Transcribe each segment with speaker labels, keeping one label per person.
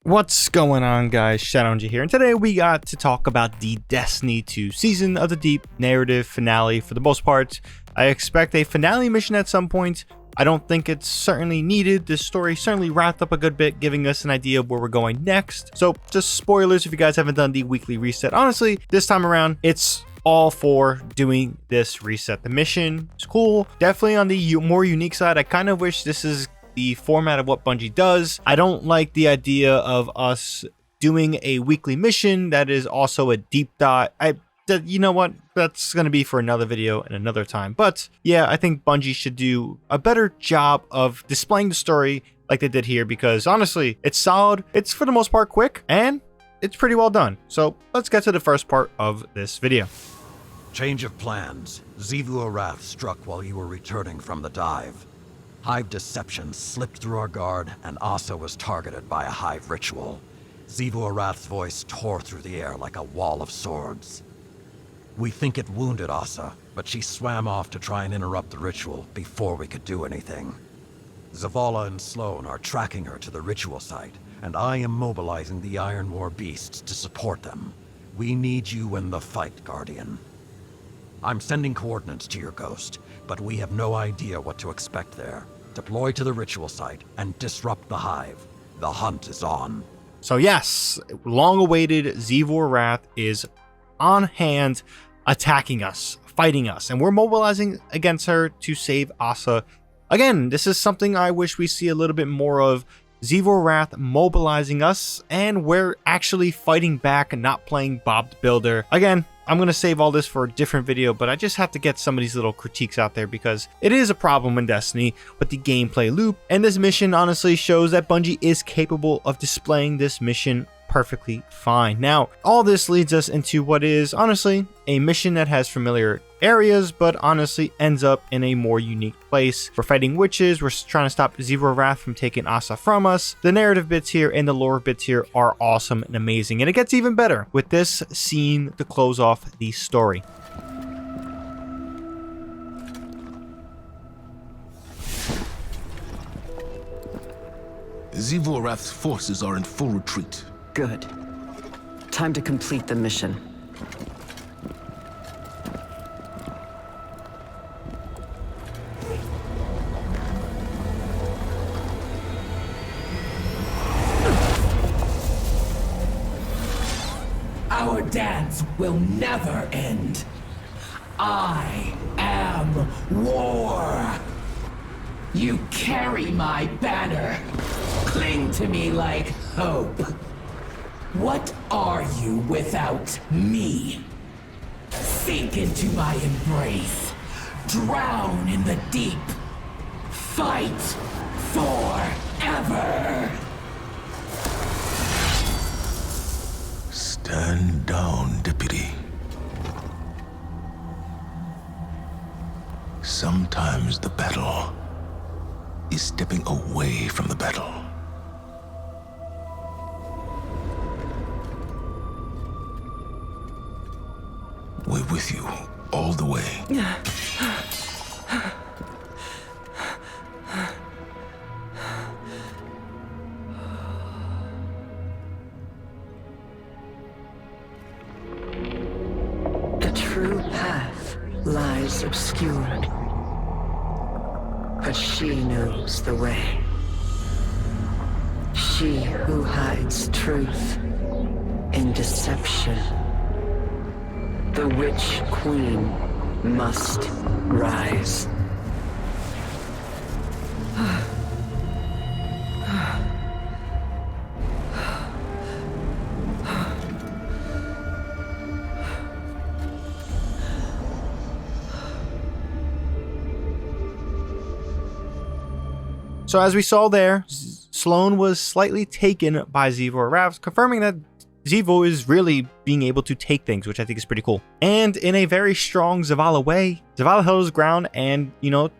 Speaker 1: What's going on, guys? ShadowNinja here, and today we got to talk about the Destiny 2 Season of the Deep narrative finale. For the most part, I expect a finale mission at some point. I don't think it's certainly needed. This story certainly wrapped up a good bit, giving us an idea of where we're going next. So just spoilers if you guys haven't done the weekly reset. Honestly, this time around, it's all for doing this reset. The mission is cool. Definitely on the more unique side. I kind of wish this is the format of what Bungie does. I don't like the idea of us doing a weekly mission that is also a deep dive. You know what? That's going to be for another video and another time. But yeah, I think Bungie should do a better job of displaying the story like they did here, because honestly, it's solid. It's for the most part quick, and it's pretty well done. So let's get to the first part of this video.
Speaker 2: Change of plans. Xivu Arath struck while you were returning from the dive. Hive deception slipped through our guard, and Asa was targeted by a Hive ritual. Xivu Arath's voice tore through the air like a wall of swords. We think it wounded Asa, but she swam off to try and interrupt the ritual before we could do anything. Zavala and Sloan are tracking her to the ritual site, and I am mobilizing the Iron War beasts to support them. We need you in the fight, Guardian. I'm sending coordinates to your ghost, but we have no idea what to expect there. Deploy to the ritual site and disrupt the Hive. The hunt is on.
Speaker 1: So yes, long-awaited Xivu Arath is on hand, attacking us, fighting us, and we're mobilizing against her to save Asa. Again, this is something I wish we see a little bit more of. Xivu Arath mobilizing us, and we're actually fighting back and not playing Bob the Builder. Again, I'm going to save all this for a different video, but I just have to get some of these little critiques out there because it is a problem in Destiny with the gameplay loop, and this mission honestly shows that Bungie is capable of displaying this mission perfectly fine. Now, all this leads us into what is honestly a mission that has familiar areas, but honestly ends up in a more unique place. We're fighting witches, we're trying to stop Xivu Arath from taking Asa from us. The narrative bits here and the lore bits here are awesome and amazing, and it gets even better with this scene to close off the story.
Speaker 3: Xivu Arath's forces are in full retreat.
Speaker 4: Good. Time to complete the mission.
Speaker 5: Our dance will never end. I am war. You carry my banner. Cling to me like hope. What are you without me? Sink into my embrace. Drown in the deep. Fight forever.
Speaker 3: Stand down, Deputy. Sometimes the battle is stepping away from the battle. We're with you all the way.
Speaker 4: The true path lies obscured, but she knows the way. She who hides truth in deception. The Witch Queen must rise.
Speaker 1: So as we saw there, Sloan was slightly taken by Xivu Arath, confirming that Xivu is really being able to take things, which I think is pretty cool. And in a very strong Zavala way, Zavala held his ground and,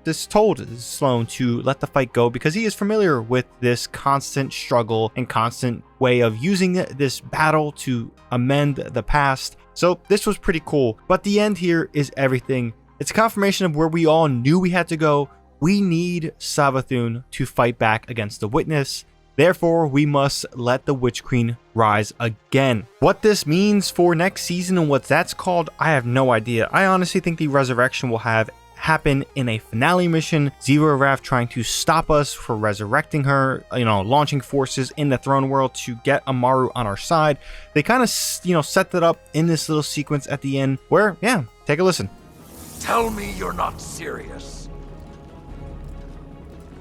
Speaker 1: this told Sloan to let the fight go because he is familiar with this constant struggle and constant way of using this battle to amend the past. So this was pretty cool. But the end here is everything. It's a confirmation of where we all knew we had to go. We need Savathun to fight back against the Witness. Therefore, we must let the Witch Queen rise again. What this means for next season and what that's called, I have no idea. I honestly think the resurrection will happen in a finale mission. Zero Wrath trying to stop us for resurrecting her, launching forces in the throne world to get Amaru on our side. They kind of, set that up in this little sequence at the end where, yeah, take a listen.
Speaker 2: Tell me you're not serious.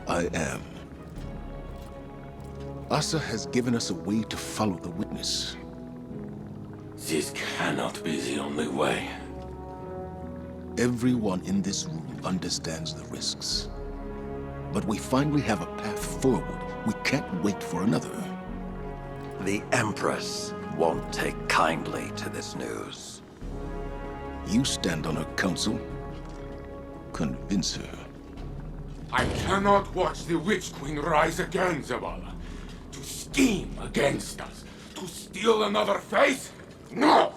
Speaker 3: I am. Asa has given us a way to follow the witness.
Speaker 6: This cannot be the only way.
Speaker 3: Everyone in this room understands the risks. But we finally have a path forward. We can't wait for another.
Speaker 2: The Empress won't take kindly to this news.
Speaker 3: You stand on her counsel. Convince her.
Speaker 6: I cannot watch the Witch Queen rise again, Zavala. To scheme against us. To steal another face? No!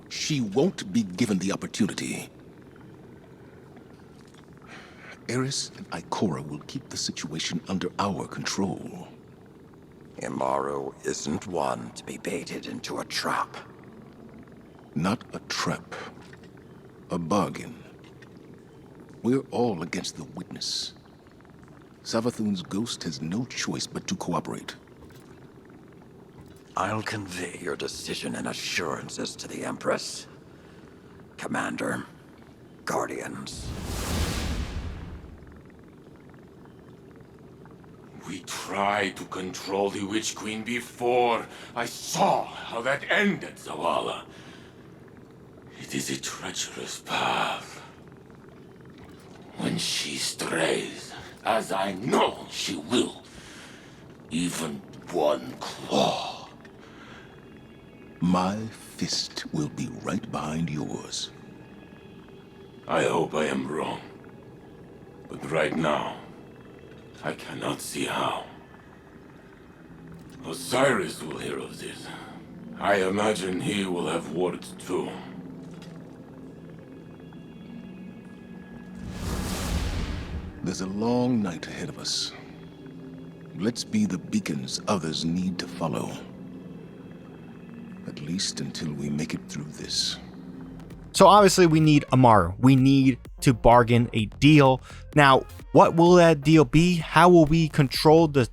Speaker 3: She won't be given the opportunity. Eris and Ikora will keep the situation under our control.
Speaker 2: Amaru isn't one to be baited into a trap.
Speaker 3: Not a trap. A bargain. We're all against the witness. Savathun's ghost has no choice but to cooperate.
Speaker 2: I'll convey your decision and assurances to the Empress. Commander, Guardians.
Speaker 6: We tried to control the Witch Queen before. I saw how that ended, Zavala. It is a treacherous path. When she strays, as I know she will, even one claw.
Speaker 3: My fist will be right behind yours.
Speaker 6: I hope I am wrong. But right now, I cannot see how. Osiris will hear of this. I imagine he will have words too.
Speaker 3: There's a long night ahead of us. Let's be the beacons others need to follow. At least until we make it through this.
Speaker 1: So obviously we need Amaru. We need to bargain a deal. Now, what will that deal be? How will we control the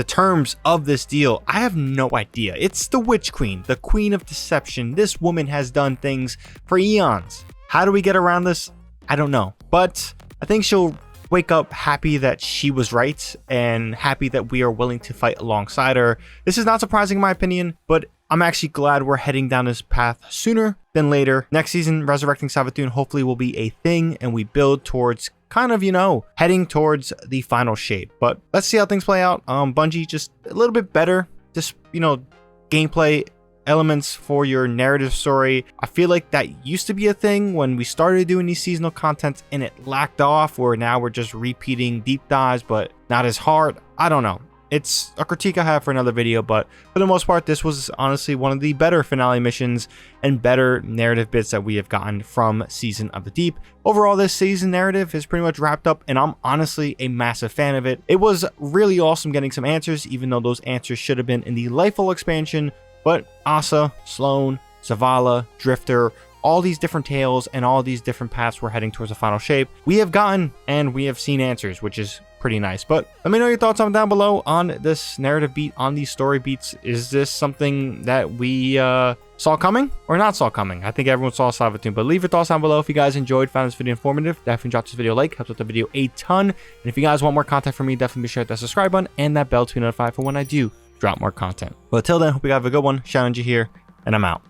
Speaker 1: terms of this deal? I have no idea. It's the Witch Queen, the Queen of Deception. This woman has done things for eons. How do we get around this? I don't know. But I think she'll wake up happy that she was right and happy that we are willing to fight alongside her. This is not surprising in my opinion, but I'm actually glad we're heading down this path sooner than later. Next season, resurrecting Savathun hopefully will be a thing and we build towards kind of, heading towards the final shape. But let's see how things play out. Bungie, just a little bit better, just, gameplay elements for your narrative story. I feel like that used to be a thing when we started doing these seasonal contents and it lacked off, where now we're just repeating deep dives, but not as hard. I don't know. It's a critique I have for another video, but for the most part, this was honestly one of the better finale missions and better narrative bits that we have gotten from Season of the Deep. Overall, this season narrative is pretty much wrapped up, and I'm honestly a massive fan of it. It was really awesome getting some answers, even though those answers should have been in the Lightfall expansion, but Asa, Sloane, Zavala, Drifter, all these different tales and all these different paths we're heading towards the final shape, we have gotten and we have seen answers, which is pretty nice. But let me know your thoughts on down below on this narrative beat, on these story beats. Is this something that we saw coming or not saw coming? I think everyone saw Savathun, but leave your thoughts down below. If you guys enjoyed, found this video informative, definitely drop this video a like, helps with the video a ton. And if you guys want more content from me, definitely be sure to hit that subscribe button and that bell to be notified for when I do drop more content. But until then, hope you guys have a good one. ShadowNinja here, and I'm out.